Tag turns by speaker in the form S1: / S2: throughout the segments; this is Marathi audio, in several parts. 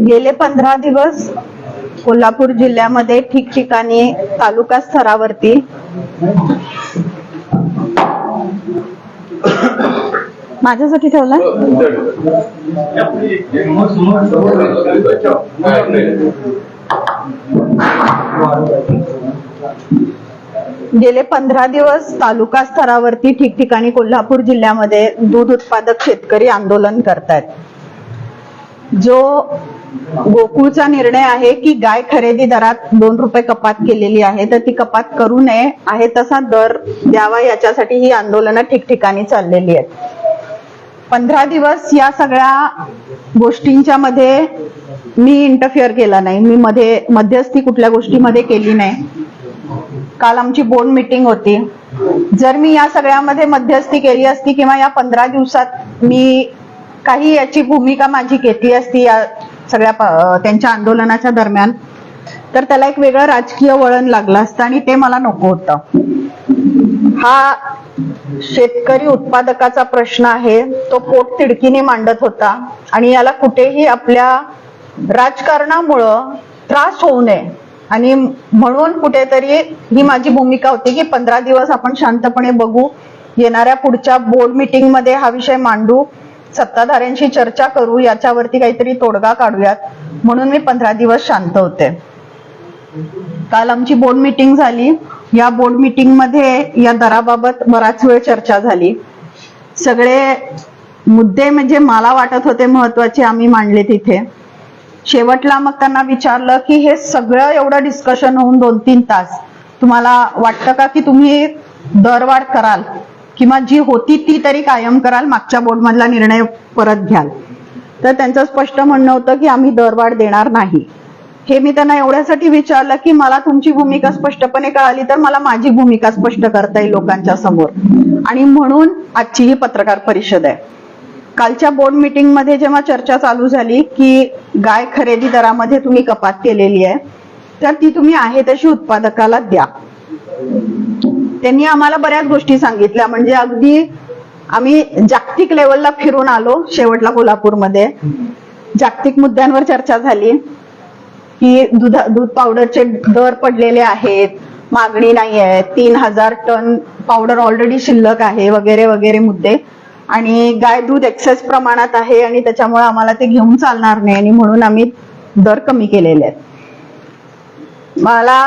S1: गेले 15 दिवस कोल्हापूर जिल्ह्यामध्ये ठिकठिकाणी तालुका स्तरावरती माझ्यासाठी ठेवला गेले 15 दिवस तालुका स्तरावरती ठिकठिकाणी कोल्हापूर जिल्ह्यामध्ये दूध उत्पादक शेतकरी आंदोलन करतायत. जो गोकुळचा निर्णय आहे की गाय खरेदी दरात 2 रुपये कपात केलेली आहे, तर ती कपात करू नये, आहे तसा दर द्यावा, याच्यासाठी ही आंदोलनं ठिकठिकाणी चाललेली आहेत. 15 दिवस या सगळ्या गोष्टींच्या मध्ये मी इंटरफिअर केला नाही, मी मध्यस्थी कुठल्या गोष्टीमध्ये केली नाही. काल आमची बोर्ड मीटिंग होती. जर मी या सगळ्यामध्ये मध्यस्थी केली असती किंवा या 15 दिवसात मी काही याची भूमिका माझी घेतली असती या सगळ्या त्यांच्या आंदोलनाच्या दरम्यान, तर त्याला एक वेगळं राजकीय वळण लागलं असतं आणि ते मला नको होतं. हा शेतकरी उत्पादकाचा प्रश्न आहे, तो पोट तिडकीने मांडत होता आणि याला कुठेही आपल्या राजकारणामुळं त्रास होऊ नये आणि म्हणून कुठेतरी ही माझी भूमिका होती की 15 दिवस आपण शांतपणे बघू, येणाऱ्या पुढच्या बोर्ड मीटिंग मध्ये हा विषय मांडू, सत्ताधाऱ्यांशी चर्चा करू, याच्यावरती काहीतरी तोडगा काढूयात, म्हणून मी 15 दिवस शांत होते. काल आमची बोर्ड मीटिंग झाली. या बोर्ड मीटिंग मध्ये या दराबाबत बराच वेळ चर्चा झाली. सगळे मुद्दे म्हणजे मला वाटत होते महत्वाचे आम्ही मांडले तिथे. शेवटला मग त्यांना विचारलं की हे सगळं एवढं डिस्कशन होऊन 2-3 तास तुम्हाला वाटतं का की तुम्ही दरवाढ कराल किंवा जी होती ती तरी कायम कराल, मागच्या बोर्ड मधला निर्णय परत घ्याल? तर त्यांचं स्पष्ट म्हणणं होतं की आम्ही दरवाढ देणार नाही. हे मी त्यांना एवढ्यासाठी विचारलं की मला तुमची भूमिका स्पष्टपणे कळाली तर मला माझी भूमिका स्पष्ट करता येईल लोकांच्या समोर, आणि म्हणून आजची ही पत्रकार परिषद आहे. कालच्या बोर्ड मीटिंग मध्ये जेव्हा चर्चा चालू झाली की गाय खरेदी दरामध्ये तुम्ही कपात केलेली आहे, तर ती तुम्ही आहे तशी उत्पादकाला द्या. त्यांनी आम्हाला बऱ्याच गोष्टी सांगितल्या, म्हणजे अगदी आम्ही जागतिक लेवलला फिरून आलो. शेवटला कोल्हापूरमध्ये जागतिक मुद्द्यांवर चर्चा झाली की दूध पावडरचे दर पडलेले आहेत, मागणी नाही आहे, 3000 टन पावडर ऑलरेडी शिल्लक आहे, वगैरे वगैरे मुद्दे, आणि गाय दूध एक्सेस प्रमाणात आहे आणि त्याच्यामुळे आम्हाला ते घेऊन चालणार नाही आणि म्हणून आम्ही दर कमी केलेले आहेत. मला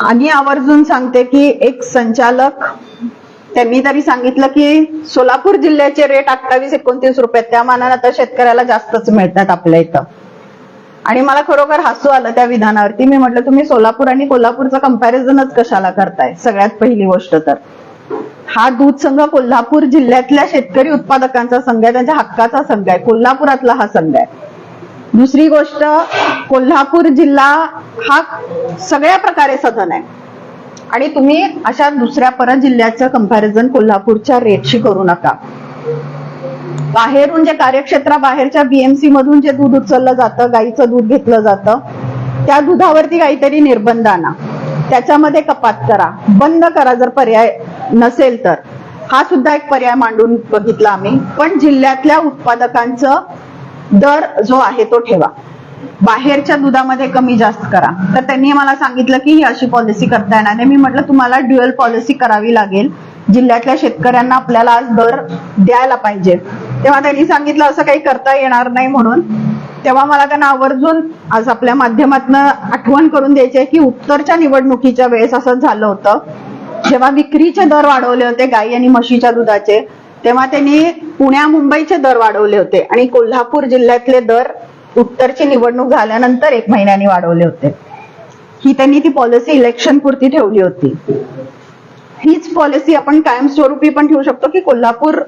S1: आणि आवर्जून सांगते की एक संचालक त्यांनी तरी सांगितलं की सोलापूर जिल्ह्याचे रेट 28-29 रुपये, त्या मानाने आता शेतकऱ्याला जास्तच मिळतात आपल्या इथं. आणि मला खरोखर हसू आलं त्या विधानावरती. मी म्हटलं तुम्ही सोलापूर आणि कोल्हापूरचं कंपॅरिझनच कशाला करताय? सगळ्यात पहिली गोष्ट तर हा दूध संघ कोल्हापूर जिल्ह्यातल्या शेतकरी उत्पादकांचा संघ आहे, त्यांच्या हक्काचा संघ आहे, कोल्हापुरातला हा संघ आहे. दुसरी गोष्ट, कोल्हापूर जिल्हा हा सगळ्या प्रकारे सधन आहे आणि तुम्ही अशा दुसऱ्या परत जिल्ह्याचं कंपॅरिझन कोल्हापूरच्या रेटशी करू नका. बाहेरून जे कार्यक्षेत्राबाहेरच्या बीएमसी मधून जे दूध उचललं जातं, गाईचं दूध घेतलं जातं, त्या दुधावरती काहीतरी निर्बंध आणा, त्याच्यामध्ये कपात करा, बंद करा जर पर्याय नसेल तर. हा सुद्धा एक पर्याय मांडून बघितला आम्ही. पण जिल्ह्यातल्या उत्पादकांचं दर जो आहे तो ठेवा, बाहेरच्या दुधामध्ये कमी जास्त करा. तर त्यांनी मला सांगितलं की ही अशी पॉलिसी करता येणार नाही. मी म्हटलं तुम्हाला ड्युअल पॉलिसी करावी लागेल, जिल्ह्यातल्या शेतकऱ्यांना आपल्याला आज दर द्यायला पाहिजे. तेव्हा त्यांनी सांगितलं असं काही करता येणार नाही म्हणून. तेव्हा मला त्यांना आवर्जून आज आपल्या माध्यमातून आठवण करून द्यायची की उत्तरच्या निवडणुकीच्या वेळेस असं झालं होतं, जेव्हा विक्रीचे दर वाढवले होते गाई आणि म्हशीच्या दुधाचे, तेव्हा त्यांनी पुण्या मुंबईचे दर वाढवले होते आणि कोल्हापूर जिल्ह्यातले दर उत्तरची निवडणूक झाल्यानंतर 1 महिन्याने वाढवले होते. ही त्यांनी ती पॉलिसी इलेक्शन पुरती ठेवली होती. हीच पॉलिसी आपण कायमस्वरूपी पण ठेवू शकतो की कोल्हापूर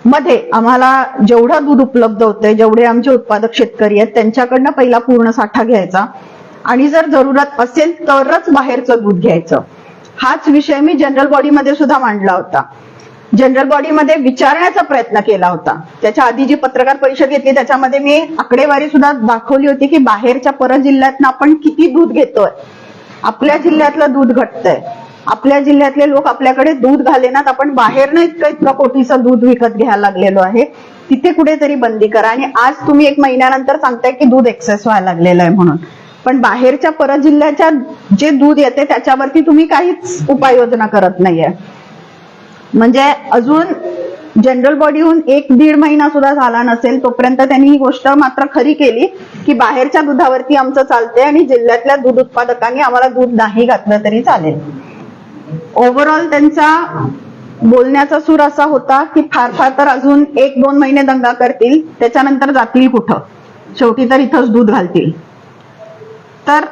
S1: मध्ये आम्हाला जेवढं दूध उपलब्ध होतंय, जेवढे आमचे उत्पादक शेतकरी आहेत त्यांच्याकडनं पहिला पूर्ण साठा घ्यायचा आणि जर जरूरत असेल तरच बाहेरचं दूध घ्यायचं. हाच विषय मी जनरल बॉडीमध्ये सुद्धा मांडला होता. जनरल बॉडीमध्ये विचारण्याचा प्रयत्न केला होता. त्याच्या आधी जी पत्रकार परिषद घेतली त्याच्यामध्ये मी आकडेवारी सुद्धा दाखवली होती की बाहेरच्या परत जिल्ह्यातनं आपण किती दूध घेतोय, आपल्या जिल्ह्यातलं दूध घटतंय, आपल्या जिल्ह्यातले लोक आपल्याकडे दूध घालेनात, आपण बाहेरनं इतकं कोटीचं दूध विकत घ्यायला लागलेलो आहे. तिथे कुठेतरी बंदी करा. आणि आज तुम्ही 1 महिन्यानंतर सांगताय की दूध एक्सेस व्हायला लागलेलं आहे म्हणून, पण बाहेरच्या परजिल्ह्याच्या जे दूध येते त्याच्यावरती तुम्ही काहीच उपाययोजना करत नाहीये. म्हणजे अजून जनरल बॉडीहून 1-1.5 महिना सुद्धा झाला नसेल तोपर्यंत त्यांनी ही गोष्ट मात्र खरी केली की बाहेरच्या दुधावरती आमचं चालतंय आणि जिल्ह्यातल्या दूध उत्पादकांनी आम्हाला दूध नाही घातलं तरी चालेल. ओव्हरऑल त्यांचा बोलण्याचा सूर असा होता की फार फार तर अजून 1-2 महिने दंगा करतील, त्याच्यानंतर जातील कुठं, शेवटी तर इथंच दूध घालतील. तर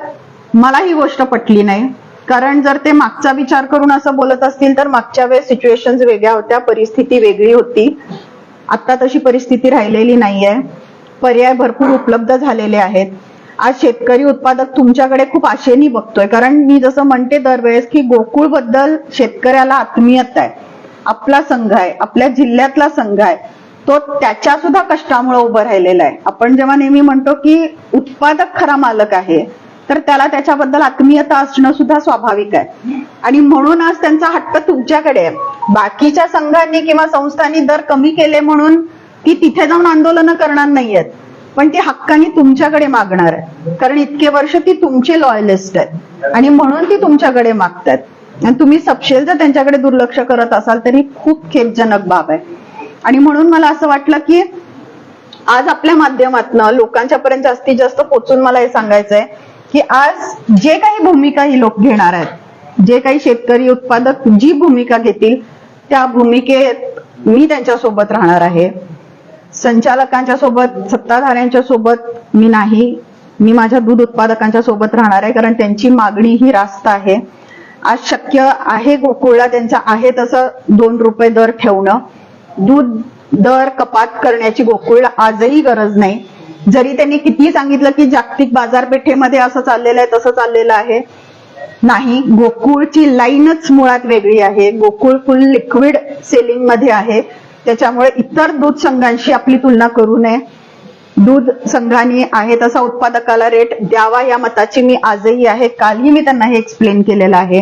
S1: मला ही गोष्ट पटली नाही, कारण जर ते मागचा विचार करून असं बोलत असतील तर मागच्या वेळेस सिच्युएशन वेगळ्या होत्या, परिस्थिती वेगळी होती. आता तशी परिस्थिती राहिलेली नाहीये. पर्याय भरपूर उपलब्ध झालेले आहेत. आज शेतकरी उत्पादक तुमच्याकडे खूप आशेने बघतोय, कारण मी जसं म्हणते दरवेळेस की गोकुळ बद्दल शेतकऱ्याला आत्मीयता आहे. आपला संघ आहे, आपल्या जिल्ह्यातला संघ आहे, तो त्याच्या सुद्धा कष्टामुळे उभं राहिलेला आहे. आपण जेव्हा नेहमी म्हणतो की उत्पादक खरा मालक आहे, तर त्याला त्याच्याबद्दल आत्मीयता असणं सुद्धा स्वाभाविक आहे. आणि म्हणून आज त्यांचा हट्ट तुमच्याकडे आहे. बाकीच्या संघांनी किंवा संस्थांनी दर कमी केले म्हणून ती तिथे जाऊन आंदोलनं करणार नाहीयेत, पण ती हक्काने तुमच्याकडे मागणार आहे, कारण इतके वर्ष ती तुमची लॉयलिस्ट आहेत आणि म्हणून ती तुमच्याकडे मागतात. आणि तुम्ही सपशेल जर त्यांच्याकडे दुर्लक्ष करत असाल तरी खूप खेदजनक बाब आहे. आणि म्हणून मला असं वाटलं की आज आपल्या माध्यमातून लोकांच्या पर्यंत जास्तीत जास्त पोहोचून मला हे सांगायचंय की आज जे काही भूमिका ही लोक घेणार आहेत, जे काही शेतकरी उत्पादक जी भूमिका घेतील त्या भूमिकेत मी त्यांच्यासोबत राहणार आहे. संचालकांच्या सोबत, सत्ताधाऱ्यांच्या सोबत मी नाही, मी माझ्या दूध उत्पादकांच्या सोबत राहणार आहे, कारण त्यांची मागणी ही रास्त आहे. आज शक्य आहे गोकुळला त्यांचा आहे तसं 2 रुपये दर ठेवणं. दूध दर कपात करण्याची गोकुळला आजही गरज नाही. जरी त्यांनी किती सांगितलं की जागतिक बाजारपेठेमध्ये असं चाललेलं आहे तसं चाललेलं आहे, नाही. गोकुळची लाईनच मुळात वेगळी आहे. गोकुळ फुल लिक्विड सेलिंग मध्ये आहे, त्याच्यामुळे इतर दूध संघांशी आपली तुलना करू नये. दूध संघाने आहे तसा उत्पादकाला रेट द्यावा या मताची मी आजही आहे. कालही मी त्यांना हे एक्सप्लेन केलेलं आहे.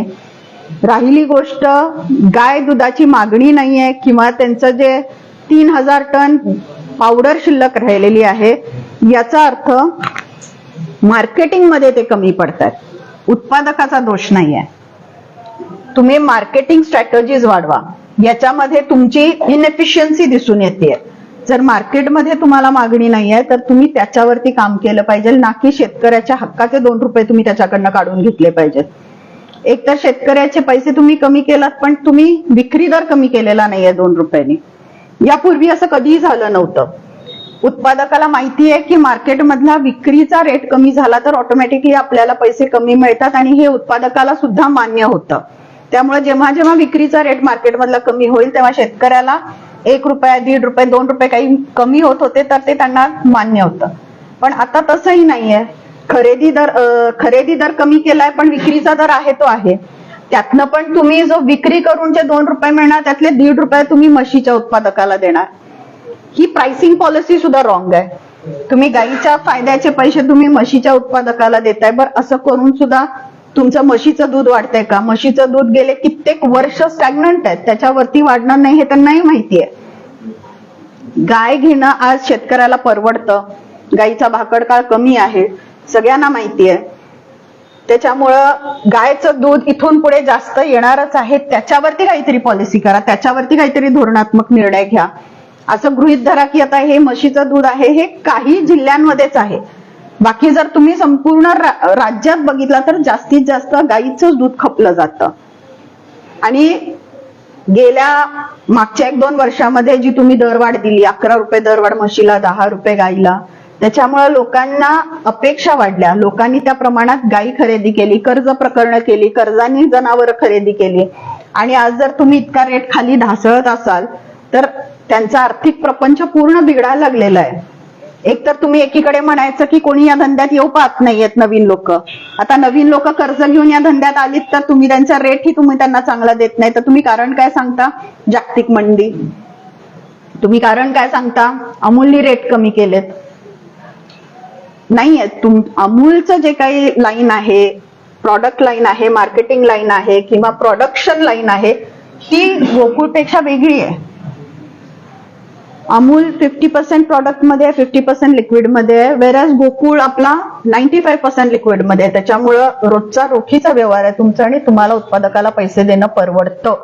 S1: राहिली गोष्ट गाय दुधाची मागणी नाहीये किंवा त्यांचं जे 3000 टन पावडर शिल्लक राहिलेली आहे, याचा अर्थ मार्केटिंग मध्ये ते कमी पडतात. उत्पादकाचा दोष नाहीये. तुम्ही मार्केटिंग स्ट्रॅटेजीज वाढवा, याच्यामध्ये तुमची इनएफिशियन्सी दिसून येते. जर मार्केटमध्ये तुम्हाला मागणी नाहीये तर तुम्ही त्याच्यावरती काम केलं पाहिजे, ना की शेतकऱ्याच्या हक्काचे 2 रुपये तुम्ही त्याच्याकडनं काढून घेतले पाहिजेत. एक तर शेतकऱ्याचे पैसे तुम्ही कमी केलात, पण तुम्ही विक्री दर कमी केलेला नाहीये 2 रुपयांनी. यापूर्वी असं कधीही झालं नव्हतं. उत्पादकाला माहिती आहे की मार्केटमधला विक्रीचा रेट कमी झाला तर ऑटोमॅटिकली आपल्याला पैसे कमी मिळतात आणि हे उत्पादकाला सुद्धा मान्य होतं. त्यामुळे जेव्हा जेव्हा विक्रीचा रेट मार्केटमधला कमी होईल तेव्हा शेतकऱ्याला 1 रुपया, 1.5 रुपये, 2 रुपये काही कमी होत होते तर ते त्यांना मान्य होतं. पण आता तसंही नाहीये. खरेदी दर कमी केलाय पण विक्रीचा दर आहे तो आहे. त्यातनं पण तुम्ही जो विक्री करून जे 2 रुपये मिळणार त्यातले 1.5 रुपये तुम्ही म्हशीच्या उत्पादकाला देणार. ही प्राइसिंग पॉलिसी सुद्धा रॉंग आहे. तुम्ही गाईच्या फायद्याचे पैसे तुम्ही म्हशीच्या उत्पादकाला देताय. बरं, असं करून सुद्धा तुमचं म्हशीचं दूध वाढतंय का? म्हशीचं दूध गेले कित्येक वर्ष स्टॅग्नंट आहे, त्याच्यावरती वाढणार नाही हे त्यांनाही माहिती आहे. गाय घेणं आज शेतकऱ्याला परवडतं. गाईचा भाकडकाळ कमी आहे, सगळ्यांना माहिती आहे. त्याच्यामुळं गायचं दूध इथून पुढे जास्त येणारच आहे. त्याच्यावरती काहीतरी पॉलिसी करा, त्याच्यावरती काहीतरी धोरणात्मक निर्णय घ्या. असं गृहीत धरा की आता हे म्हशीचं दूध आहे हे काही जिल्ह्यांमध्येच आहे, बाकी जर तुम्ही संपूर्ण राज्यात बघितला तर जास्तीत जास्त गाईचंच दूध खपलं जातं. आणि गेल्या मागच्या 1-2 वर्षामध्ये जी तुम्ही दरवाढ दिली, 11 रुपये दरवाढ म्हशीला, 10 रुपये गाईला, त्याच्यामुळे लोकांना अपेक्षा वाढल्या. लोकांनी त्या प्रमाणात गाई खरेदी केली, कर्ज प्रकरणं केली, कर्जानी जनावरं खरेदी केली. आणि आज जर तुम्ही इतका रेट खाली ढासळत असाल तर त्यांचा आर्थिक प्रपंच पूर्ण बिघडायला लागलेला आहे. एक तर तुम्ही एकीकडे म्हणायचं की कोणी या धंद्यात येऊ पाहत नाहीयेत नवीन लोक. आता नवीन लोक कर्ज घेऊन या धंद्यात आलीत तर तुम्ही त्यांचा रेटही तुम्ही त्यांना चांगला देत नाही. तर तुम्ही कारण काय सांगता? जागतिक मंदी. तुम्ही कारण काय सांगता? अमूलनी रेट कमी केलेत. नाहीये. अमूलचं जे काही लाईन आहे, प्रॉडक्ट लाईन आहे, मार्केटिंग लाईन आहे किंवा प्रोडक्शन लाईन आहे, ती गोकुळपेक्षा वेगळी आहे. अमूल 50% प्रॉडक्ट मध्ये आहे, 50% लिक्विड मध्ये आहे, वेरॅज गोकुळ आपला 95% लिक्विड मध्ये आहे. त्याच्यामुळं रोजचा रोखीचा व्यवहार आहे तुमचा आणि तुम्हाला उत्पादकाला पैसे देणं परवडतं.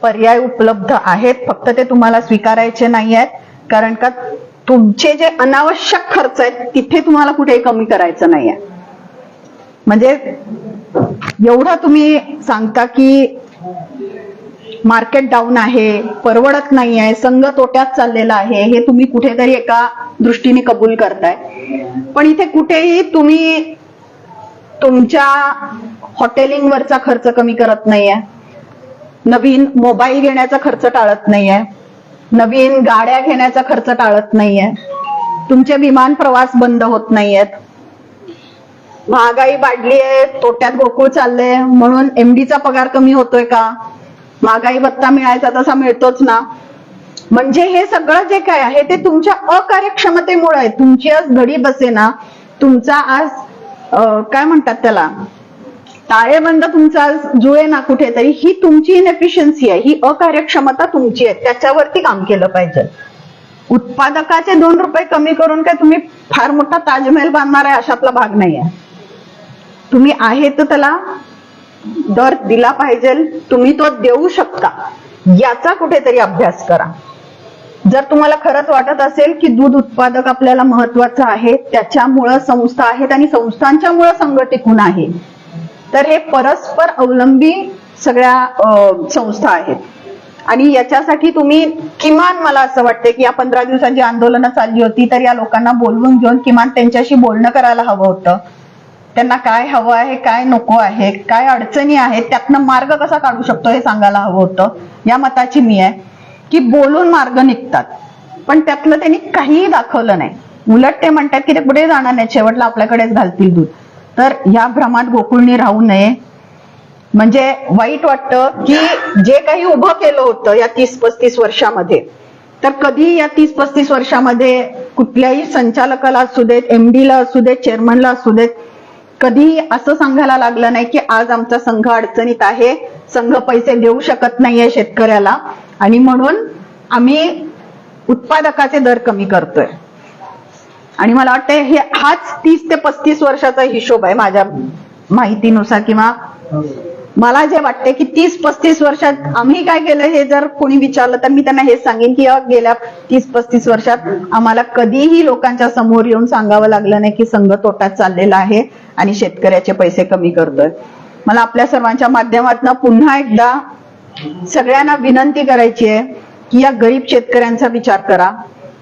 S1: पर्याय उपलब्ध आहेत, फक्त ते तुम्हाला स्वीकारायचे नाही आहेत. कारण का तुमचे जे अनावश्यक खर्च आहेत तिथे तुम्हाला कुठेही कमी करायचं नाहीये. म्हणजे एवढं तुम्ही सांगता की मार्केट डाऊन आहे, परवडत नाही आहे, संघ तोट्यात चाललेला आहे, हे तुम्ही कुठेतरी एका दृष्टीने कबूल करताय. पण इथे कुठेही तुम्ही तुमच्या हॉटेलिंगवरचा खर्च कमी करत नाहीये, नवीन मोबाईल घेण्याचा खर्च टाळत नाहीये, नवीन गाड्या घेण्याचा खर्च टाळत नाहीये, तुमचे विमान प्रवास बंद होत नाहीयेत. महागाई वाढली आहे, तोट्यात गोकुळ चाललंय म्हणून एमडीचा पगार कमी होतोय का? महागाई भत्ता मिळायचा तसा मिळतोच ना. म्हणजे हे सगळं जे काय आहे ते तुमच्या अकार्यक्षमतेमुळे आहे. तुमची आज घडी बसेना, तुमचा आज काय म्हणतात त्याला, ताळेबंद तुमचा आज जुळे ना कुठेतरी, ही तुमची इनएफिशियन्सी आहे, ही अकार्यक्षमता तुमची आहे. त्याच्यावरती काम केलं पाहिजे. उत्पादकाचे 2 रुपये कमी करून काय तुम्ही फार मोठा ताजमहल बांधणार आहे अशातला भाग नाही आहे. तुम्ही आहे तर त्याला दर दिला पाहिजे, तुम्ही तो देऊ शकता याचा कुठेतरी अभ्यास करा. जर तुम्हाला खरंच वाटत असेल की दूध उत्पादक आपल्याला महत्वाचं आहे, त्याच्यामुळं संस्था आहेत आणि संस्थांच्यामुळं संघ टिकून आहे, तर हे परस्पर अवलंबी सगळ्या संस्था आहेत. आणि याच्यासाठी तुम्ही किमान, मला असं वाटतं की या 15 दिवसांची आंदोलनं चालली होती तर या लोकांना बोलवून घेऊन किमान त्यांच्याशी बोलणं करायला हवं होतं. त्यांना काय हवं आहे, काय नको आहे, काय अडचणी आहेत, त्यातनं मार्ग कसा काढू शकतो हे सांगायला हवं होतं. या मताची मी आहे की बोलून मार्ग निघतात, पण त्यातलं त्यांनी काहीही दाखवलं नाही. उलट ते म्हणतात की ते कुठे जाणार नाही, शेवटला आपल्याकडेच घालतील दूध. तर या भ्रमात गोकुळनी राहू नये. म्हणजे वाईट वाटतं की जे काही उभं केलं होतं या 30-35 वर्षामध्ये, तर कधी या 30-35 वर्षामध्ये कुठल्याही संचालकाला असू देत, एमडीला असू देत, चेअरमनला असू देत, कधी असं सांगायला लागलं नाही की आज आमचा संघ अडचणीत आहे, संघ पैसे देऊ शकत नाहीये शेतकऱ्याला आणि म्हणून आम्ही उत्पादकाचे दर कमी करतोय. आणि मला वाटतं हाच 30 ते 35 वर्षाचा हिशोब आहे माझ्या माहितीनुसार, किंवा मला जे वाटते की 30-35 वर्षात आम्ही काय केलं हे जर कोणी विचारलं तर मी त्यांना हेच सांगेन की गेल्या 30-35 वर्षात आम्हाला कधीही लोकांच्या समोर येऊन सांगावं लागलं नाही की संघ तोट्यात चाललेला आहे आणि शेतकऱ्याचे पैसे कमी करतोय. मला आपल्या सर्वांच्या माध्यमातून पुन्हा एकदा सगळ्यांना विनंती करायची आहे की या गरीब शेतकऱ्यांचा विचार करा.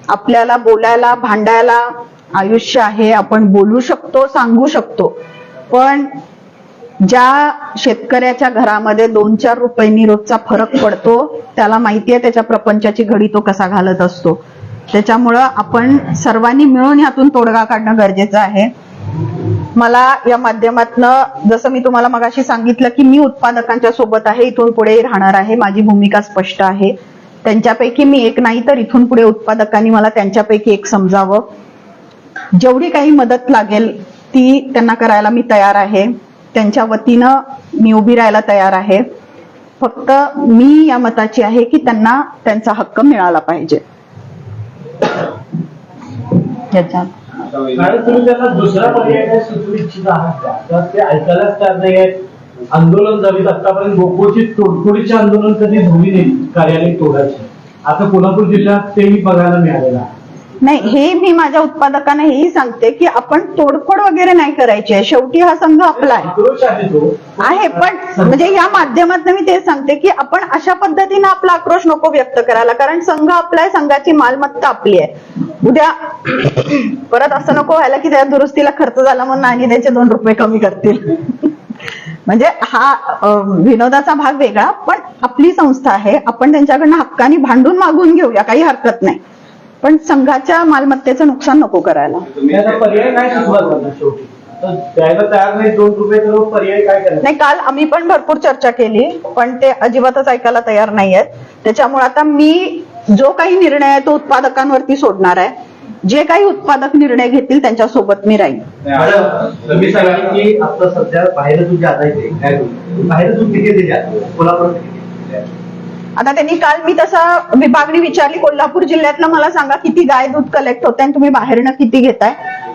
S1: आपल्याला बोलायला, भांडायला आयुष्य आहे, आपण बोलू शकतो, सांगू शकतो, पण ज्या शेतकऱ्याच्या घरामध्ये 2-4 रुपयांनी रोजचा फरक पडतो त्याला माहिती आहे त्याच्या प्रपंचाची घडी तो कसा घालत असतो. त्याच्यामुळं आपण सर्वांनी मिळून ह्यातून तोडगा काढणं गरजेचं आहे. मला या माध्यमातनं, जसं मी तुम्हाला मगाशी सांगितलं की मी उत्पादकांच्या सोबत आहे, इथून पुढे राहणार आहे, माझी भूमिका स्पष्ट आहे. त्यांच्यापैकी मी एक नाही तर इथून पुढे उत्पादकांनी मला त्यांच्यापैकी एक समजावं. जेवढी काही मदत लागेल ती त्यांना करायला मी तयार आहे, त्यांच्या वतीनं मी उभी राहायला तयार आहे. फक्त मी या मताची आहे की त्यांना त्यांचा हक्क मिळाला पाहिजे.
S2: तुम्ही त्यांना दुसरा पर्याय सुचवू इच्छित आहात का? तर ते ऐकायलाच तयार नाही आहेत. आंदोलन झालीत, आतापर्यंत गोकुळची तोडफोडीचे आंदोलन कधी झाली नाही, कार्यालय तोडायची. आता कोल्हापूर जिल्ह्यात तेही बघायला मिळालेलं आहे.
S1: नाही, हे मी माझ्या उत्पादकांना हेही सांगते की आपण तोडफोड वगैरे नाही करायची आहे. शेवटी हा संघ आपला आहे, पण म्हणजे या माध्यमातून मी ते सांगते की आपण अशा पद्धतीने आपला आक्रोश नको व्यक्त करायला, कारण संघ आपला आहे, संघाची मालमत्ता आपली आहे. उद्या परत असं नको व्हायला की त्या दुरुस्तीला खर्च झाला म्हणून आणि त्याचे 2 रुपये कमी करतील. म्हणजे हा विनोदाचा भाग वेगळा, पण आपली संस्था आहे, आपण त्यांच्याकडनं हक्कानी भांडून मागून घेऊया, काही हरकत नाही, पण संघाच्या मालमत्तेचं नुकसान नको करायला.
S2: पर्याय काय सुचवा शेवटी द्यायला तयार नाही 2 रुपये, तर पर्याय काय करायचं?
S1: नाही, काल आम्ही पण भरपूर चर्चा केली, पण ते अजिबातच ऐकायला तयार नाहीयेत. त्याच्यामुळे आता मी जो काही निर्णय आहे तो उत्पादकांवरती सोडणार आहे. जे काही उत्पादक निर्णय घेतील त्यांच्या सोबत मी राहील.
S2: तुम्ही सांगा की आता सध्या बाहेर तू जाता येते, काय बाहेर तू किती कोल्हापूर
S1: आता त्यांनी काल मी तसा विभागणी विचारली कोल्हापूर जिल्ह्यातलं मला सांगा किती गाय दूध कलेक्ट होत आणि तुम्ही बाहेरनं किती घेताय,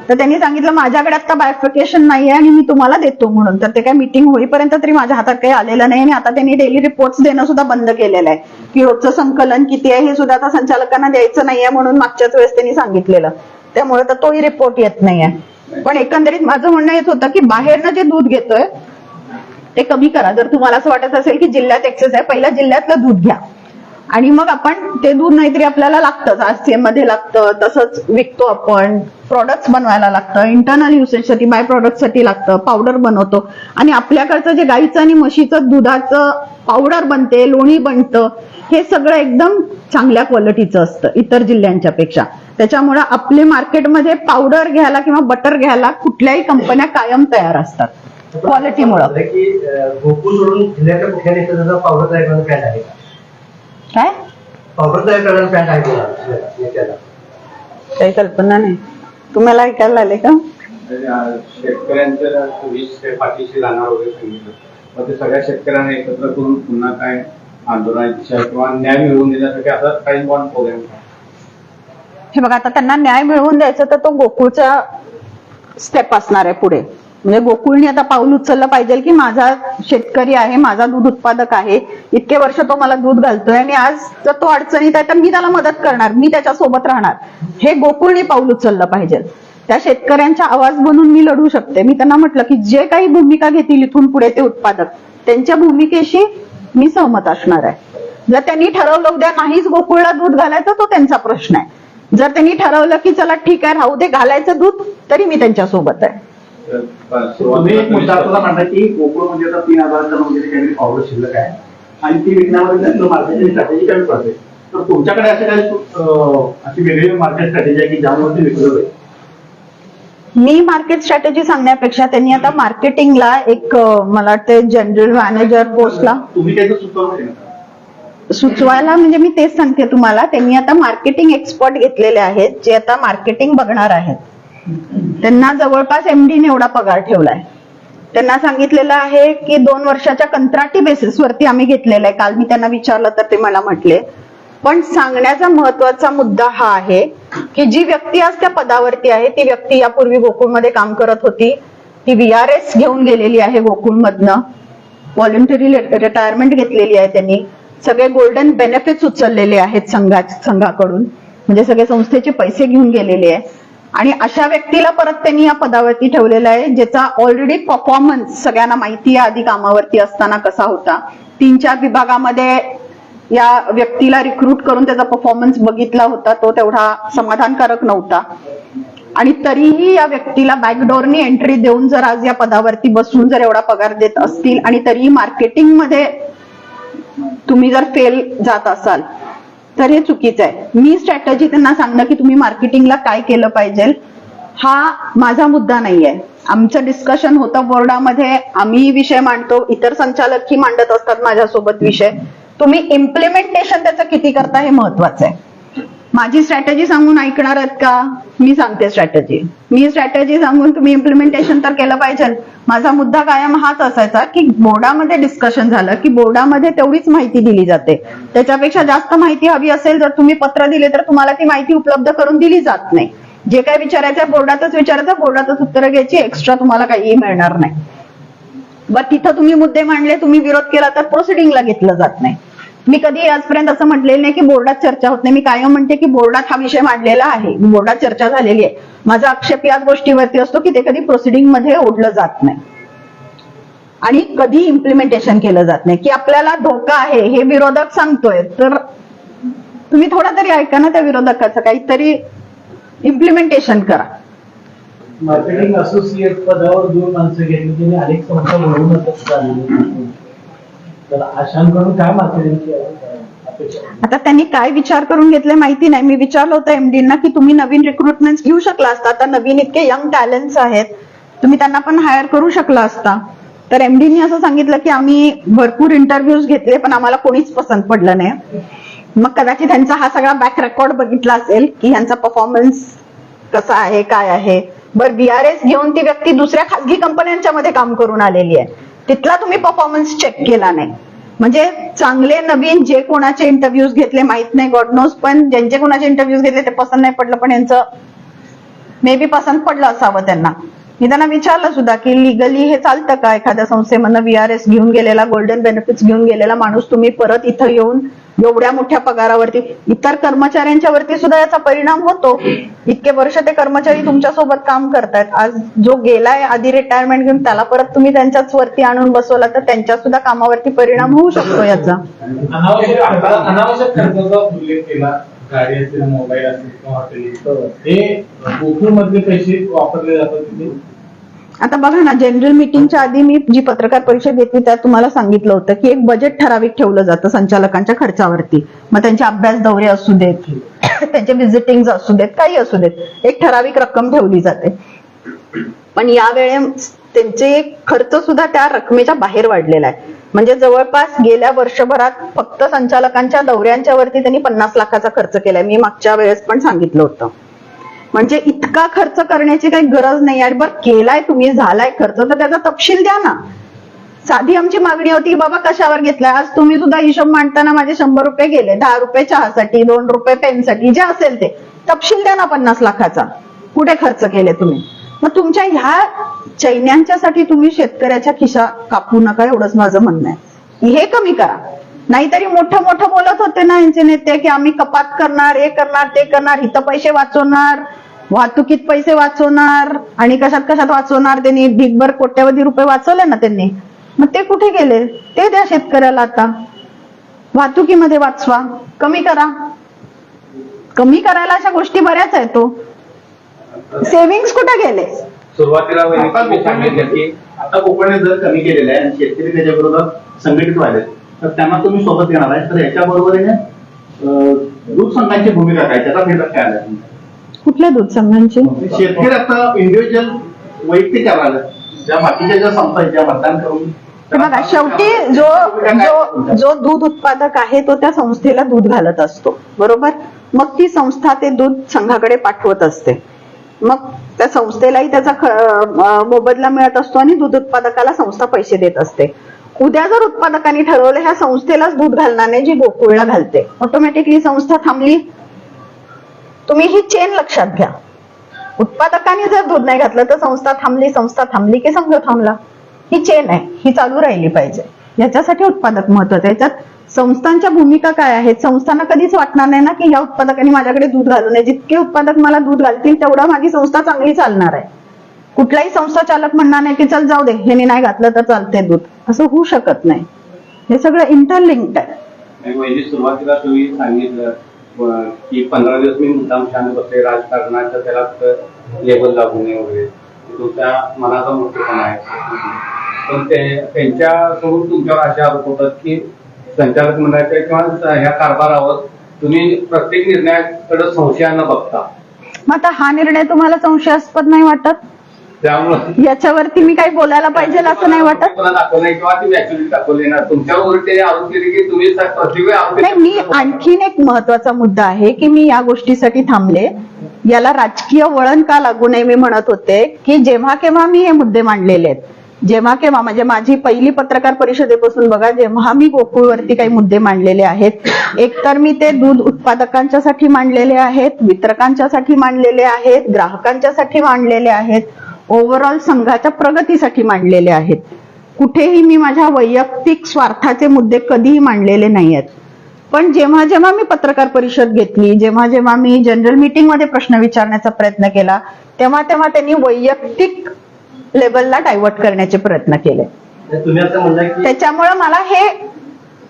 S1: तर त्यांनी सांगितलं माझ्याकडे आता बायफिकेशन नाहीये आणि मी तुम्हाला देतो म्हणून. तर ते काय मीटिंग होईपर्यंत तरी माझ्या हातात काही आलेलं नाही आणि आता त्यांनी डेली रिपोर्ट्स देणं सुद्धा बंद केलेलं आहे की रोजचं संकलन किती आहे हे सुद्धा आता संचालकांना द्यायचं नाहीये म्हणून मागच्याच वेळेस त्यांनी सांगितलेलं. त्यामुळे तर तोही रिपोर्ट येत नाहीये. पण एकंदरीत माझं म्हणणं येत होतं की बाहेरनं जे दूध घेतोय ते कमी करा. जर तुम्हाला असं वाटत असेल की जिल्ह्यात एक्सेस आहे, पहिल्या जिल्ह्यातलं दूध घ्या आणि मग आपण ते दूध नाहीतरी आपल्याला लागतं, आरसीएम मध्ये लागतं, तसंच विकतो आपण, प्रॉडक्ट्स बनवायला लागतं, इंटरनल युसेजसाठी बाय प्रॉडक्टसाठी लागतं, पावडर बनवतो आणि आपल्याकडचं जे गाईचं आणि म्हशीचं दुधाचं पावडर बनते, लोणी बनतं, हे सगळं एकदम चांगल्या क्वालिटीचं असतं इतर जिल्ह्यांच्या पेक्षा. त्याच्यामुळे आपले मार्केटमध्ये पावडर घ्यायला किंवा बटर घ्यायला कुठल्याही कंपन्या कायम तयार असतात क्वालिटीमुळे.
S3: की गोकुळ सोडून जिल्ह्याच्या कुठल्या देशाचा पावडर तयार करण्याचा प्लॅन आहे का?
S1: काय
S3: पावडर तयार करण्याचा प्लॅन आहे का?
S1: काही कल्पना नाही. तुम्हाला ऐकायला आले का?
S4: शेतकऱ्यांच्या वीज पाठीशी जाणार वगैरे सांगितलं, मग ते सगळ्या शेतकऱ्यांना एकत्र करून पुन्हा काय आंदोलनाची किंवा न्याय मिळवून देण्यासाठी असा टाइम बॉन्ड प्रोग्राम.
S1: हे बघा, आता त्यांना न्याय मिळवून द्यायचं तर तो गोकुळचा स्टेप असणार आहे पुढे. म्हणजे गोकुळने आता पाऊल उचललं पाहिजे की माझा शेतकरी आहे, माझा दूध उत्पादक आहे, इतके वर्ष तो मला दूध घालतोय आणि आज जर तो अडचणीत आहे तर मी त्याला मदत करणार, मी त्याच्या सोबत राहणार, हे गोकुळने पाऊल उचललं पाहिजे. त्या शेतकऱ्यांचा आवाज बनून मी लढू शकते. मी त्यांना म्हटलं की जे काही भूमिका घेतील इथून पुढे ते उत्पादक, त्यांच्या भूमिकेशी मी सहमत असणार आहे. जर त्यांनी ठरवलं उद्या नाहीच गोकुळला दूध घालायचं तो त्यांचा प्रश्न आहे. जर त्यांनी ठरवलं की चला ठीक आहे राहू दे घालायचं दूध, तरी मी त्यांच्या सोबत आहे.
S5: तुम्ही एक मुद्दा आपल्याला म्हणता की गोकुळ म्हणजे आता 3,000 टन वगैरे काहीतरी पावडर शिल्लक आहे आणि ती विकण्यामध्ये त्यांचं मार्केटिंग स्ट्रॅटेजी कमी पडते. तर तुमच्याकडे असे काही अशी वेगळी मार्केट स्ट्रॅटेजी आहे की ज्यामुळे ते विकलं जाईल?
S1: मी मार्केट स्ट्रॅटेजी सांगण्यापेक्षा त्यांनी आता मार्केटिंगला एक मला वाटतं जनरल मॅनेजर पोस्टला
S5: तुम्ही काही सुचवलं का?
S1: सुचवायला, म्हणजे मी तेच सांगते तुम्हाला, त्यांनी आता मार्केटिंग एक्सपर्ट घेतलेले आहेत जे आता मार्केटिंग बघणार आहेत. त्यांना जवळपास एमडीने एवढा पगार ठेवलाय. त्यांना सांगितलेलं आहे की 2 वर्षाच्या कंत्राटी बेसिसवरती आम्ही घेतलेला आहे. काल मी त्यांना विचारलं तर ते मला म्हटले. पण सांगण्याचा महत्वाचा मुद्दा हा आहे की जी व्यक्ती आज त्या पदावरती आहे ती व्यक्ती यापूर्वी गोकुळमध्ये काम करत होती. ती VRS घेऊन गेलेली आहे गोकुळमधनं, व्हॉलंटरी रिटायरमेंट घेतलेली आहे त्यांनी, सगळे गोल्डन बेनिफिट्स उचललेले आहेत संघाकडून, म्हणजे सगळे संस्थेचे पैसे घेऊन गेलेले आहे. आणि अशा व्यक्तीला परत त्यांनी या पदावरती ठेवलेला आहे ज्याचा ऑलरेडी परफॉर्मन्स सगळ्यांना माहिती आहे आधी कामावरती असताना कसा होता. 3-4 विभागामध्ये या व्यक्तीला रिक्रूट करून त्याचा परफॉर्मन्स बघितला होता, तो तेवढा समाधानकारक नव्हता. आणि तरीही या व्यक्तीला बॅकडोरनी एंट्री देऊन जर आज या पदावरती बसून जर एवढा पगार देत असतील आणि तरीही मार्केटिंगमध्ये तुम्ही जर फेल जात असाल तर हे चुकीचं आहे. मी स्ट्रॅटेजी त्यांना सांगणं की तुम्ही मार्केटिंगला काय केलं पाहिजे हा माझा मुद्दा नाहीये. आमचं डिस्कशन होतं बोर्डामध्ये, आम्ही विषय मांडतो, इतर संचालकही मांडत असतात माझ्यासोबत विषय. तुम्ही इम्प्लिमेंटेशन त्याचं किती करता हे महत्वाचं आहे. माझी स्ट्रॅटेजी सांगून ऐकणार आहेत का? मी सांगते स्ट्रॅटेजी. मी स्ट्रॅटेजी सांगून तुम्ही इम्प्लिमेंटेशन तर केलं पाहिजे. माझा मुद्दा कायम हाच असायचा की बोर्डामध्ये डिस्कशन झालं की बोर्डामध्ये तेवढीच माहिती दिली जाते, त्याच्यापेक्षा जास्त माहिती हवी असेल जर तुम्ही पत्र दिले तर तुम्हाला ती माहिती उपलब्ध करून दिली जात नाही. जे काय विचारायचं बोर्डातच विचारायचं, बोर्डातच उत्तरं घ्यायची, एक्स्ट्रा तुम्हाला काहीही मिळणार नाही. बट तिथं तुम्ही मुद्दे मांडले, तुम्ही विरोध केला तर प्रोसिडिंगला घेतलं जात नाही. मी कधी आजपर्यंत असं म्हटलेलं नाही की बोर्डात चर्चा होत नाही. मी कायम म्हणते की बोर्डात हा विषय मांडलेला आहे, बोर्डात चर्चा झालेली आहे. माझा आक्षेप याच गोष्टीवरती असतो की ते कधी प्रोसिडिंग मध्ये ओढलं जात नाही आणि कधी इम्प्लिमेंटेशन केलं जात नाही. की आपल्याला धोका आहे हे विरोधक सांगतोय तर तुम्ही थोडा तरी ऐका ना त्या विरोधकाचं, काहीतरी इम्प्लिमेंटेशन करा.
S2: मार्केटिंग असोसिएट पदावर 2 माणसं घेतली, त्यांनी अनेक संस्था मिळवूनच चालली. तर अशांकडून काय मार्केटिंगची अपेक्षा?
S1: आता त्यांनी काय विचार करून घेतले माहिती नाही. मी विचारलं होतं एमडींना की तुम्ही नवीन रिक्रुटमेंट घेऊ शकला असता, आता नवीन इतके यंग टॅलेंट्स आहेत, तुम्ही त्यांना पण हायर करू शकला असता. तर एमडीनी असं सांगितलं की आम्ही भरपूर इंटरव्ह्यूज घेतले पण आम्हाला कोणीच पसंत पडलं नाही. मग कदाचित त्यांचा हा सगळा बॅक रेकॉर्ड बघितला असेल की ह्यांचा परफॉर्मन्स कसा आहे काय आहे. बरं, VRS घेऊन ती व्यक्ती दुसऱ्या खासगी कंपन्यांच्या मध्ये काम करून आलेली आहे, तिथला तुम्ही परफॉर्मन्स चेक केला नाही. म्हणजे चांगले नवीन जे कोणाचे इंटरव्ह्यूज घेतले माहित नाही, गॉड नोज, पण ज्यांचे कोणाचे इंटरव्ह्यूज घेतले ते पसंत नाही पडलं, पण यांचं मे बी पसंत पडलं असावं त्यांना. मी त्यांना विचारलं सुद्धा की लिगली हे चालतं का, एखाद्या संस्थेमधनं VRS घेऊन गेलेला, गोल्डन बेनिफिट्स घेऊन गेलेला माणूस तुम्ही परत इथं येऊन एवढ्या मोठ्या पगारावरती, इतर कर्मचाऱ्यांच्या वरती सुद्धा याचा परिणाम होतो. इतके वर्ष ते कर्मचारी तुमच्या सोबत काम करतायत, आज जो गेलाय आधी रिटायरमेंट घेऊन त्याला परत तुम्ही त्यांच्याच वरती आणून बसवला तर त्यांच्या सुद्धा कामावरती परिणाम होऊ शकतो याचा.
S2: अनावश्यक खर्चाचा उल्लेख केला, गाडी असेल, मोबाईल असेल किंवा हॉटेल, हे गोकुळ मधले पैसे वापरले जातात तिथे.
S1: आता बघा ना, जनरल मीटिंगच्या आधी मी जी पत्रकार परिषद घेतली त्यात तुम्हाला सांगितलं होतं की एक बजेट ठराविक ठेवलं जातं संचालकांच्या खर्चावरती. मग त्यांचे अभ्यास दौरे असू देत, त्यांचे व्हिजिटिंग असू देत, काही असू देत, एक ठराविक रक्कम ठेवली जाते. पण यावेळेस त्यांचे खर्च सुद्धा त्या रकमेच्या बाहेर वाढलेला आहे. म्हणजे जवळपास गेल्या वर्षभरात फक्त संचालकांच्या दौऱ्यांच्या वरती त्यांनी 50 लाखाचा खर्च केलाय. मी मागच्या वेळेस पण सांगितलं होतं. म्हणजे इतका खर्च करण्याची काही गरज नाही. अरे बरं, केलाय तुम्ही, झालाय खर्च, तर त्याचा तपशील द्या ना. साधी आमची मागणी होती की बाबा कशावर घेतलाय, आज तुम्ही सुद्धा हिशोब मांडताना माझे 100 रुपये गेले, 10 रुपये चहासाठी, 2 रुपये पेनसाठी, जे असेल ते तपशील द्या ना 50 लाखाचा, कुठे खर्च केले तुम्ही. मग तुमच्या ह्या चैन्यांच्यासाठी तुम्ही शेतकऱ्याच्या खिशा कापू नका, एवढंच माझं म्हणणं आहे. हे कमी करा. नाहीतरी मोठं मोठं बोलत होते ना यांचे नेते की आम्ही कपात करणार, हे करणार, ते करणार, इथं पैसे वाचवणार, वाहतुकीत पैसे वाचवणार, आणि कशात कशात वाचवणार. त्यांनी ढिगभर कोट्यवधी रुपये वाचवले ना त्यांनी, मग ते कुठे गेले ते द्या शेतकऱ्याला. आता वाहतुकीमध्ये वाचवा, कमी करा. कमी करायला अशा गोष्टी बऱ्याच आहेत. तो सेव्हिंग्स कुठे गेले.
S4: सुरुवातीला
S5: आता कोकणने दर कमी केलेला आहे आणि शेतकरी त्याच्या विरोधात संघटित व्हायले, तर त्यांना तुम्ही सोबत घेणार आहे. तर याच्या बरोबरीने दूध संघांची भूमिका काय, त्याचा फीडबॅक काय आला?
S1: कुठल्या दूध संघांची?
S5: शेतकरी आता इंडिव्हिज्युअल वैयक्तिक करायला, ज्या बाकीच्या ज्या संस्था ज्या मतदान करून,
S1: बघा शेवटी जो दूध उत्पादक आहे तो त्या संस्थेला दूध घालत असतो, बरोबर. मग ती संस्था ते दूध संघाकडे पाठवत असते. मग त्या संस्थेलाही त्याचा मोबदला मिळत असतो आणि दूध उत्पादकाला संस्था पैसे देत असते. उद्या जर उत्पादकांनी ठरवलं ह्या संस्थेलाच दूध घालणार नाही, जी गोकुळला घालते, ऑटोमॅटिकली संस्था थांबली. तुम्ही ही चेन लक्षात घ्या. उत्पादकांनी जर दूध नाही घातलं तर संस्था थांबली की संघ थांबला. ही चेन आहे, ही चालू राहिली पाहिजे. याच्यासाठी उत्पादक महत्वाचं आहे. याच्यात संस्थांच्या भूमिका काय आहेत. संस्थांना कधीच वाटणार नाही ना की या उत्पादकांनी माझ्याकडे दूध घालू नये. जितके उत्पादक मला दूध घालतील तेवढा माझी संस्था चांगली चालणार आहे. कुठलाही संस्था चालक म्हणणार नाही की चल जाऊ दे, हे नाही घातलं तर चालते दूध, असं होऊ शकत नाही. हे सगळं इंटरलिंक्ड आहे.
S4: सुरुवातीला तुम्ही सांगितलं की 15 दिवस मी मुद्दाम शांत बसले, राजकारणाच्या त्याला लेबल लागू नये वगैरे, तुमच्या मनाचा मोठेपणा आहे. पण त्यांच्याकडून तुमच्यावर असे आरोप होतात की संचालक मंडळाच्या किंवा ह्या कारभारावर तुम्ही प्रत्येक निर्णयाकडे संशयानं बघता.
S1: मग आता हा निर्णय तुम्हाला संशयास्पद नाही वाटत?
S4: त्यामुळे
S1: याच्यावरती मी काही बोलायला पाहिजे असं नाही वाटत.
S4: दाखवलं किंवा ती ऍक्च्युअली दाखवली ना, तुमच्यावर ते आरोप केले की तुम्ही
S1: नाही. मी आणखीन एक महत्वाचा मुद्दा आहे की मी या गोष्टीसाठी थांबले. याला राजकीय वळण का लागू नये मी म्हणत होते की जेव्हा केव्हा मी हे मुद्दे मांडलेले आहेत, जेव्हा केव्हा म्हणजे माझी पहिली पत्रकार परिषदेपासून बघा, जेव्हा मी गोकुळवरती काही मुद्दे मांडलेले आहेत, एकतर मी ते दूध उत्पादकांच्यासाठी मांडलेले आहेत, वितरकांच्यासाठी मांडलेले आहेत, ग्राहकांच्यासाठी मांडलेले आहेत, ओव्हरऑल संघाच्या प्रगतीसाठी मांडलेले आहेत. कुठेही मी माझ्या वैयक्तिक स्वार्थाचे मुद्दे कधीही मांडलेले नाही आहेत. पण जेव्हा जेव्हा मी पत्रकार परिषद घेतली, जेव्हा जेव्हा मी जनरल मीटिंग मध्ये प्रश्न विचारण्याचा प्रयत्न केला, तेव्हा तेव्हा त्यांनी वैयक्तिक लेवलला डायव्हर्ट करण्याचे प्रयत्न केले.
S3: तुम्ही असं म्हणताय की
S1: त्याच्यामुळे मला हे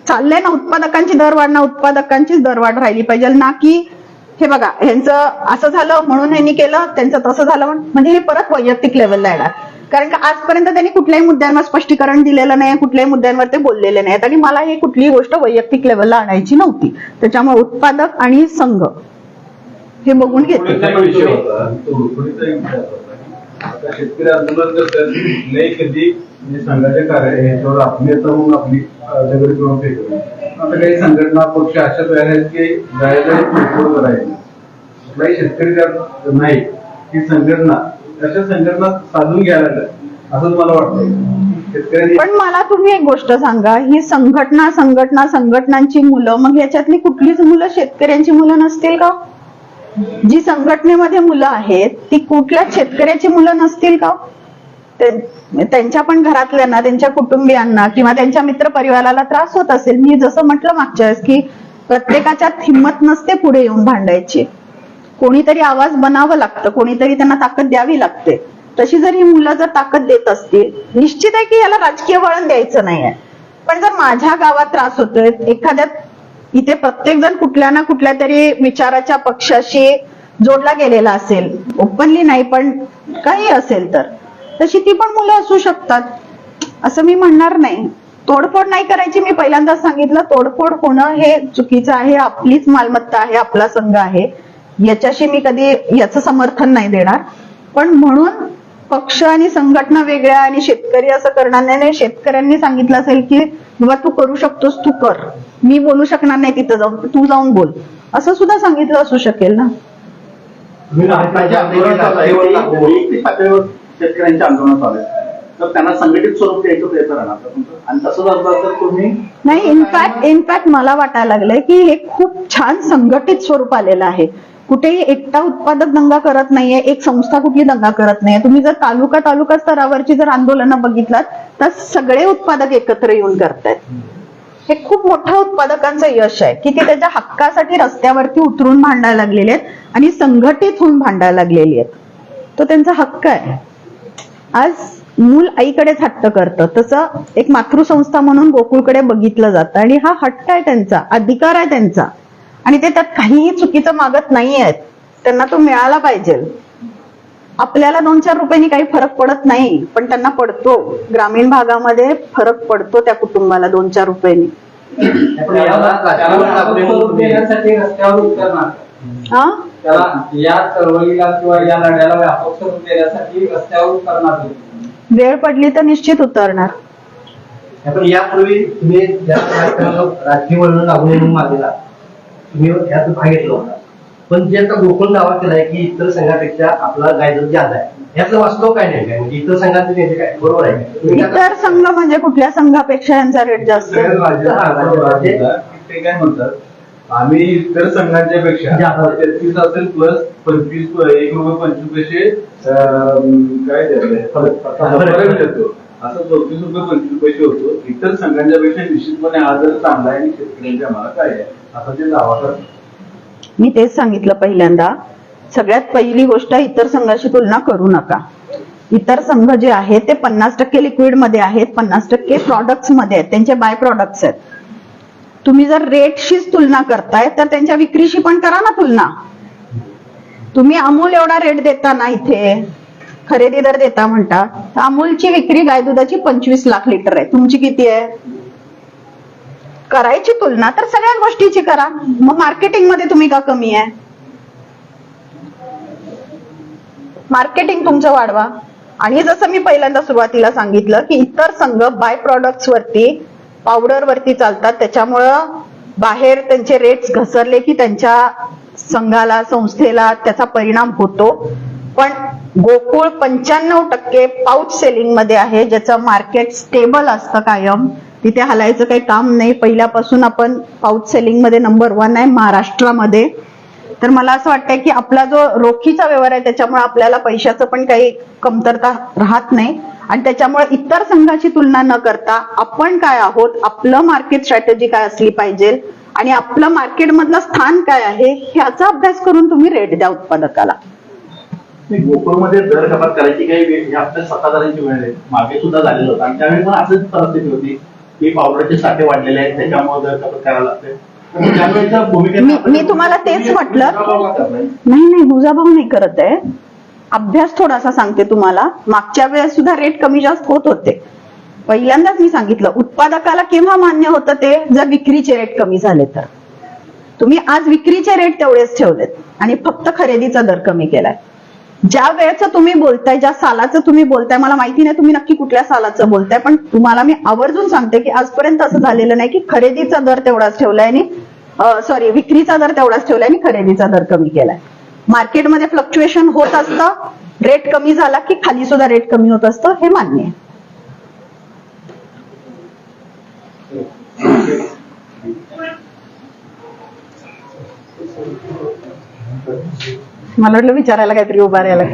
S1: चाललंय ना, उत्पादकांची दरवाढ ना, उत्पादकांचीच दरवाढ राहिली पाहिजे ना, की हे बघा ह्यांचं असं झालं म्हणून ह्यांनी केलं, त्यांचं तसं झालं म्हणजे हे परत वैयक्तिक लेवलला येणार. कारण का आजपर्यंत त्यांनी कुठल्याही मुद्द्यांवर स्पष्टीकरण दिलेलं नाही, कुठल्याही मुद्द्यांवर ते बोललेले नाहीत, आणि मला ही कुठलीही गोष्ट वैयक्तिक लेवलला आणायची नव्हती. त्याच्यामुळे उत्पादक आणि संघ हे बघून घेतले.
S6: शेतकरी आंदोलन नाही कधी संघाच्या कार्य याच्यावर आपली म्हणून आपली दगडी करून फेकलं. आता काही संघटना पक्ष अशा तयार आहेत की जायला करायचे. कुठलाही शेतकरी त्यात नाही की संघटना अशा संघटना साधून घ्यायला असं मला वाटतं. शेतकऱ्यांनी
S1: पण मला तुम्ही एक गोष्ट सांगा, ही संघटनांची मुलं, मग याच्यातली कुठलीच मुलं शेतकऱ्यांची मुलं नसतील का? जी संघटनेमध्ये मुलं आहेत ती कुठल्याच शेतकऱ्याची मुलं नसतील का? त्यांच्या पण घरातल्यांना, त्यांच्या कुटुंबियांना किंवा त्यांच्या मित्रपरिवाराला त्रास होत असेल. मी जसं म्हटलं मागच्या वेळेस की प्रत्येकाच्यात हिंमत नसते पुढे येऊन भांडायची. कोणीतरी आवाज बनावं लागतं, कोणीतरी त्यांना ताकद द्यावी लागते. तशी जर ही मुलं जर ताकद देत असतील, निश्चित आहे की याला राजकीय वळण द्यायचं नाहीये. पण जर माझ्या गावात त्रास होतोय, एखाद्या इथे प्रत्येक जण कुठल्या ना कुठल्या तरी विचाराच्या पक्षाशी जोडला गेलेला असेल, ओपनली नाही पण काही असेल, तर तशी ती पण मुलं असू शकतात, असं मी म्हणणार नाही. तोडफोड नाही करायची. मी पहिल्यांदाच सांगितलं, तोडफोड होणं हे चुकीचं आहे. आपलीच मालमत्ता आहे, आपला संघ आहे, याच्याशी मी कधी याचं समर्थन नाही देणार. पण म्हणून पक्ष आणि संघटना वेगळ्या आणि शेतकरी असं करणार नाही. शेतकऱ्यांनी सांगितलं असेल की बाबा तू करू शकतोस, तू कर, मी बोलू शकणार नाही तिथं जाऊन, तू जाऊन बोल, असं सुद्धा सांगितलं असू शकेल ना.
S5: वैयक्तिक पातळीवर शेतकऱ्यांचे आंदोलन चालू आहे, तर त्यांना संघटित स्वरूप द्यायचं प्रयत्न राहणार आणि तसंच असलं तर तुम्ही
S1: नाही, इनफॅक्ट मला वाटायला लागलंय की हे खूप छान संघटित स्वरूप आलेलं आहे. कुठेही एकटा उत्पादक दंगा करत नाहीये, एक संस्था कुठली दंगा करत नाहीये. तुम्ही जर तालुका स्तरावरची जर आंदोलनं बघितलात तर सगळे उत्पादक एकत्र येऊन करतायत. हे खूप मोठं उत्पादकांचं यश आहे की ते त्याच्या हक्कासाठी रस्त्यावरती उतरून भांडायला लागलेले आहेत आणि संघटित होऊन भांडायला लागलेली आहेत. तो त्यांचा हक्क आहे. आज मूल आईकडेच हट्ट करतं, तसं एक मातृसंस्था म्हणून गोकुळकडे बघितलं जातं आणि हा हट्ट आहे त्यांचा, अधिकार आहे त्यांचा, आणि ते त्यात काहीही चुकीचं मागत नाहीयेत. त्यांना तो मिळाला पाहिजे. आपल्याला 2-4 रुपयांनी काही फरक पडत नाही, पण त्यांना पडतो. ग्रामीण भागामध्ये फरक पडतो त्या कुटुंबाला 2-4 रुपयांनी.
S4: देण्यासाठी रस्त्यावर उतरणार,
S1: हा,
S4: त्याला या चळवळीला किंवा या लढ्याला व्यापक स्वरूप देण्यासाठी रस्त्यावर उतरणार.
S1: वेळ पडली तर निश्चित उतरणार.
S3: पण यापूर्वी तुम्ही ज्या कार्यक्रमाला राजकीय वळण लागू नये म्हणून मागेला, तुम्ही यात भाग घेतला होता. पण जे आता गोकुळ दावा केलाय की इतर संघापेक्षा आपला गायदर जास्त आहे, यातलं वास्तव काय नाही काय? म्हणजे इतर संघाचे नेते काय बरोबर आहे?
S1: इतर संघ म्हणजे कुठल्या संघापेक्षा यांचा रेट जास्त आहे?
S6: ते काय म्हणतात, आम्ही इतर संघांच्या पेक्षा 33 असेल प्लस 25 ₹1.25 काय फरक देतो, असं ₹34.25 होतो. इतर संघांच्या पेक्षा निश्चितपणे हा दर चांगला आहे आणि शेतकऱ्यांच्या आम्हाला काय आहे असं ते दावा करतात.
S1: मी तेच सांगितलं पहिल्यांदा. सगळ्यात पहिली गोष्ट, इतर संघाशी तुलना करू नका. इतर संघ जे आहेत ते 50% लिक्विड मध्ये आहेत, 50% प्रॉडक्ट्स मध्ये आहेत, त्यांचे बाय प्रॉडक्ट्स आहेत. तुम्ही जर रेटशीच तुलना करताय तर त्यांच्या विक्रीशी पण करा ना तुलना. तुम्ही अमूल एवढा रेट देता ना, इथे खरेदी दर देता म्हणता, तर अमूलची विक्री गाय दुधाची 25 लाख लिटर आहे, तुमची किती आहे? करायची तुलना तर सगळ्या गोष्टीची करा. मग मार्केटिंग मध्ये तुम्ही का कमी आहे? मार्केटिंग तुमचं वाढवा. आणि जसं मी पहिल्यांदा सुरुवातीला सांगितलं की इतर संघ बाय प्रॉडक्ट्स वरती, पावडर वरती चालतात, त्याच्यामुळं बाहेर त्यांचे रेट्स घसरले की त्यांच्या संघाला, संस्थेला त्याचा परिणाम होतो. पण गोकुळ 95% पाऊच सेलिंग मध्ये आहे, ज्याचं मार्केट स्टेबल असतं कायम. तिथे हलायचं काही काम नाही. पहिल्यापासून आपण पाऊच सेलिंग मध्ये नंबर 1 आहे महाराष्ट्रामध्ये. तर मला असं वाटतंय की आपला जो रोखीचा व्यवहार आहे त्याच्यामुळे आपल्याला पैशाचं पण काही कमतरता राहत नाही. आणि त्याच्यामुळे इतर संघाची तुलना न करता आपण काय आहोत, आपलं मार्केट स्ट्रॅटेजी काय असली पाहिजे आणि आपलं मार्केटमधलं स्थान काय आहे ह्याचा अभ्यास करून तुम्ही रेट द्या उत्पादकाला.
S5: गोकुळमध्ये दर कपात करायची काही आपल्या सत्ताधाऱ्यांची वेळ आहे. मागे सुद्धा झालेलं होतं आणि त्यावेळी पण असंच परिस्थिती होती की पावडरचे साठे वाढलेले आहेत, त्याच्यामुळे दर कपात करायला लागते.
S1: मी तुम्हाला तेच म्हटलं, नाही दुजाभाव नाही करत आहे. अभ्यास थोडासा सांगते तुम्हाला. मागच्या वेळेस सुद्धा रेट कमी जास्त होत होते. पहिल्यांदाच मी सांगितलं, उत्पादकाला केव्हा मान्य होतं ते, जर विक्रीचे रेट कमी झाले तर. तुम्ही आज विक्रीचे रेट तेवढेच ठेवलेत आणि फक्त खरेदीचा दर कमी केलाय. ज्या वेळेचं तुम्ही बोलताय, ज्या सालाचं तुम्ही बोलताय, मला माहिती नाही तुम्ही नक्की कुठल्या सालाचं बोलताय, पण तुम्हाला मी आवर्जून सांगते की आजपर्यंत असं झालेलं नाही की खरेदीचा दर तेवढाच ठेवलाय आणि विक्रीचा दर तेवढाच ठेवलाय आणि खरेदीचा दर कमी केलाय. मार्केटमध्ये फ्लक्च्युएशन होत असतं. रेट कमी झाला की खाली सुद्धा रेट कमी होत असतं, हे मान्य आहे. मला वाटलं विचारायला काहीतरी उभा राहायला.